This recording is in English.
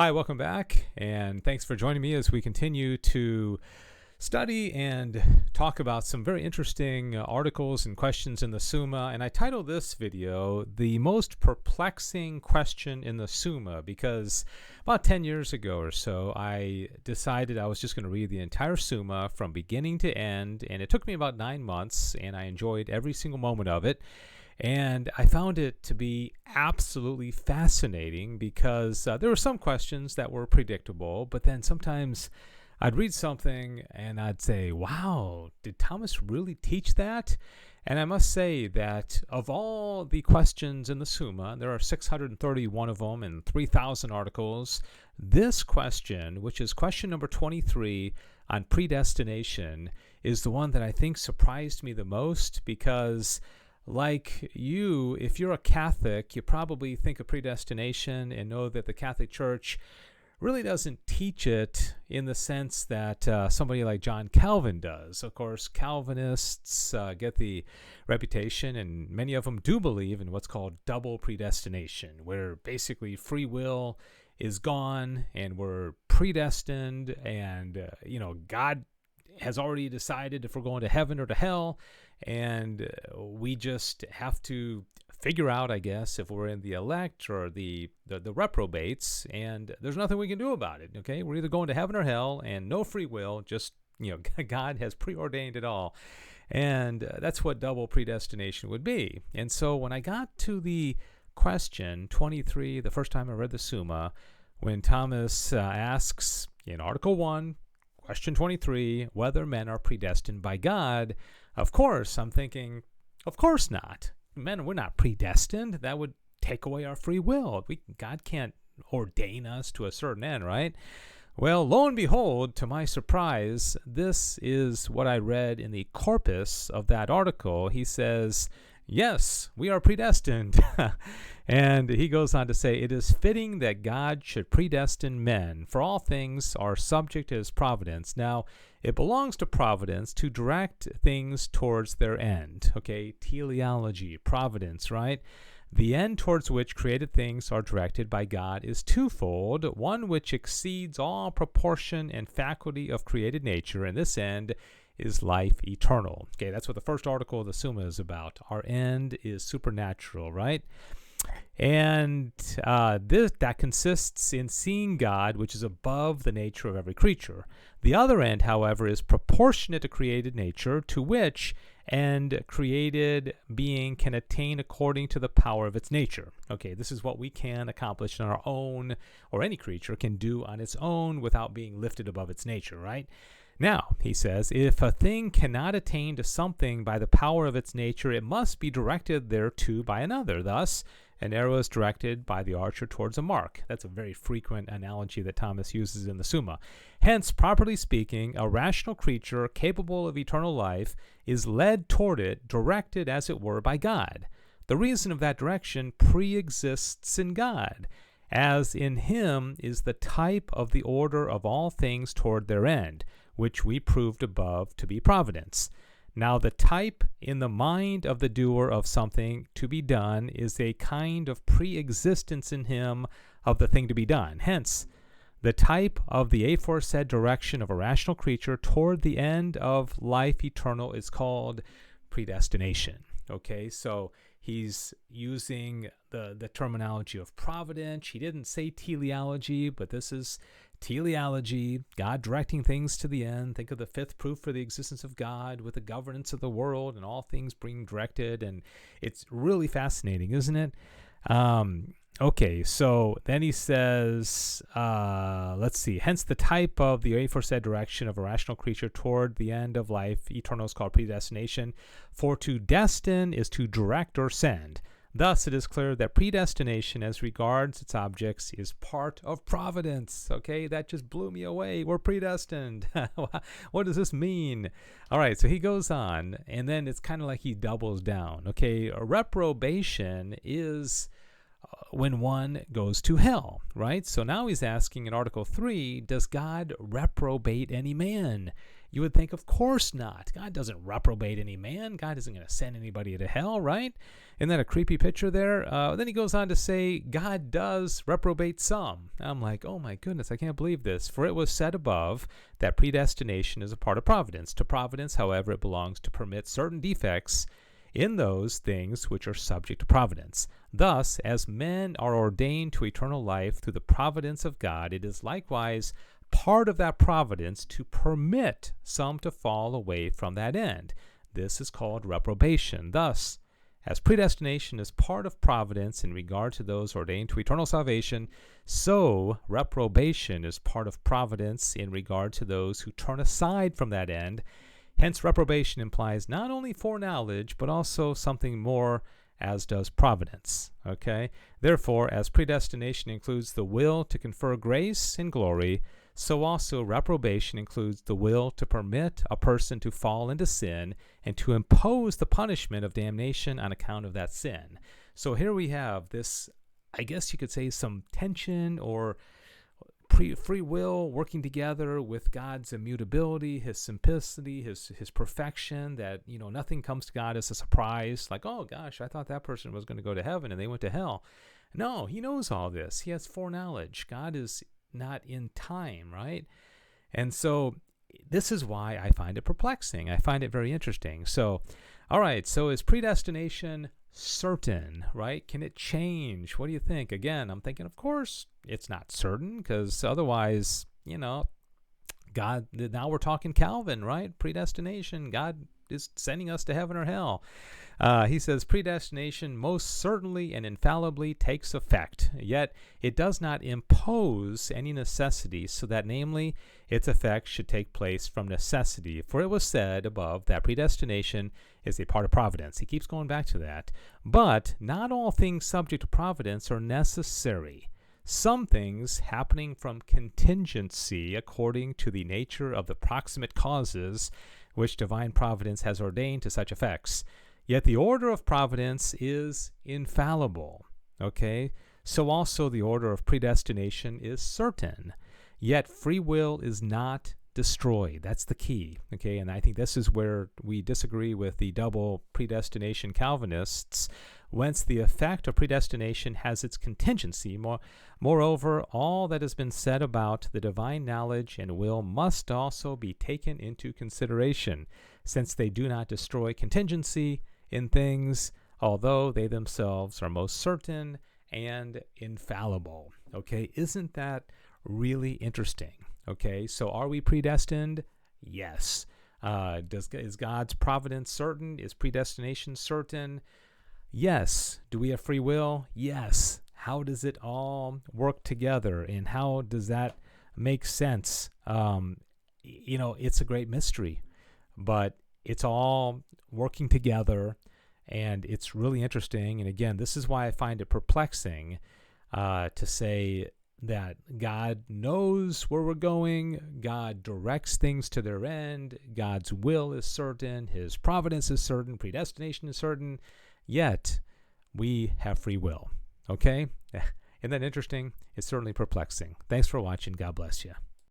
Hi, welcome back, and thanks for joining me as we continue to study and talk about some very interesting articles and questions in the Summa. And I titled this video, The Most Perplexing Question in the Summa, because about 10 years ago or so, I decided I was just going to read the entire Summa from beginning to end, and it took me about 9 months, and I enjoyed every single moment of it. And I found it to be absolutely fascinating because there were some questions that were predictable, but then sometimes I'd read something and I'd say, wow, did Thomas really teach that? And I must say that of all the questions in the Summa, there are 631 of them and 3,000 articles. This question, which is question number 23 on predestination, is the one that I think surprised me the most because, like you, if you're a Catholic, you probably think of predestination and know that the Catholic Church really doesn't teach it in the sense that somebody like John Calvin does. Of course, Calvinists get the reputation, and many of them do believe in what's called double predestination, where basically free will is gone and we're predestined, and God has already decided if we're going to heaven or to hell, and we just have to figure out, I guess, if we're in the elect or the reprobates, and there's nothing we can do about it. Okay, we're either going to heaven or hell, and no free will. Just God has preordained it all, and that's what double predestination would be. And so when I got to the question 23, the first time I read the Summa, when Thomas asks in Article 1, Question 23, whether men are predestined by God, of course, I'm thinking, of course not. Men, we're not predestined. That would take away our free will. God can't ordain us to a certain end, right? Well, lo and behold, to my surprise, this is what I read in the corpus of that article. He says, yes, we are predestined. And he goes on to say, it is fitting that God should predestine men, for all things are subject to his providence. Now, it belongs to providence to direct things towards their end. Okay, teleology, providence, right? The end towards which created things are directed by God is twofold, one which exceeds all proportion and faculty of created nature, and this end is life eternal. Okay, that's what the first article of the Summa is about. Our end is supernatural, right? And that consists in seeing God, which is above the nature of every creature. The other end, however, is proportionate to created nature, to which end created being can attain according to the power of its nature. Okay, this is what we can accomplish on our own, or any creature can do on its own without being lifted above its nature, right? Now, he says, if a thing cannot attain to something by the power of its nature, it must be directed thereto by another. Thus, an arrow is directed by the archer towards a mark. That's a very frequent analogy that Thomas uses in the Summa. Hence, properly speaking, a rational creature capable of eternal life is led toward it, directed, as it were, by God. The reason of that direction pre-exists in God, as in him is the type of the order of all things toward their end, which we proved above to be providence. Now the type in the mind of the doer of something to be done is a kind of pre-existence in him of the thing to be done. Hence, the type of the aforesaid direction of a rational creature toward the end of life eternal is called predestination. Okay, so he's using the terminology of providence. He didn't say teleology, but this is teleology, God directing things to the end. Think of the fifth proof for the existence of God with the governance of the world and all things being directed. And it's really fascinating, isn't it? Okay, so then he says, let's see, hence the type of the aforesaid direction of a rational creature toward the end of life eternal is called predestination. For to destine is to direct or send. Thus, it is clear that predestination as regards its objects is part of providence. Okay, that just blew me away. We're predestined. What does this mean? All right, so he goes on, and then it's kind of like he doubles down. Okay, a reprobation is when one goes to hell, right? So now he's asking in Article 3, does God reprobate any man? You would think, of course not. God doesn't reprobate any man. God isn't going to send anybody to hell, right? Isn't that a creepy picture there? Then he goes on to say, God does reprobate some. I'm like, oh my goodness, I can't believe this. For it was said above that predestination is a part of providence. To providence, however, it belongs to permit certain defects in those things which are subject to providence. Thus, as men are ordained to eternal life through the providence of God, it is likewise part of that providence to permit some to fall away from that end. This is called reprobation. Thus, as predestination is part of providence in regard to those ordained to eternal salvation, so reprobation is part of providence in regard to those who turn aside from that end. Hence, reprobation implies not only foreknowledge, but also something more, as does providence. Okay? Therefore, as predestination includes the will to confer grace and glory, so also reprobation includes the will to permit a person to fall into sin and to impose the punishment of damnation on account of that sin. So here we have this, I guess you could say, some tension or free will working together with God's immutability, his simplicity, his perfection, that, nothing comes to God as a surprise. Like, oh gosh, I thought that person was going to go to heaven and they went to hell. No, he knows all this. He has foreknowledge. God is not in time, right? And so this is why I find it perplexing. I find it very interesting. So, all right, so is predestination certain, right? Can it change? What do you think? Again, I'm thinking, of course, it's not certain, because otherwise, God, now we're talking Calvin, right? Predestination, God is sending us to heaven or hell. He says predestination most certainly and infallibly takes effect, yet it does not impose any necessity, so that namely its effect should take place from necessity. For it was said above that predestination is a part of providence. He keeps going back to that. But not all things subject to providence are necessary. Some things happening from contingency according to the nature of the proximate causes which divine providence has ordained to such effects. Yet the order of providence is infallible. Okay? So also the order of predestination is certain. Yet free will is not destroyed. That's the key. Okay? And I think this is where we disagree with the double predestination Calvinists, whence the effect of predestination has its contingency. Moreover, all that has been said about the divine knowledge and will must also be taken into consideration, since they do not destroy contingency in things, although they themselves are most certain and infallible. Okay, isn't that really interesting? Okay, so are we predestined? Yes. Is God's providence certain? Is predestination certain? Yes. Do we have free will? Yes. How does it all work together, and how does that make sense? It's a great mystery, but it's all working together, and it's really interesting. And again, this is why I find it perplexing to say that God knows where we're going, God directs things to their end, God's will is certain, his providence is certain, predestination is certain, yet we have free will. Okay? Isn't that interesting? It's certainly perplexing. Thanks for watching. God bless you.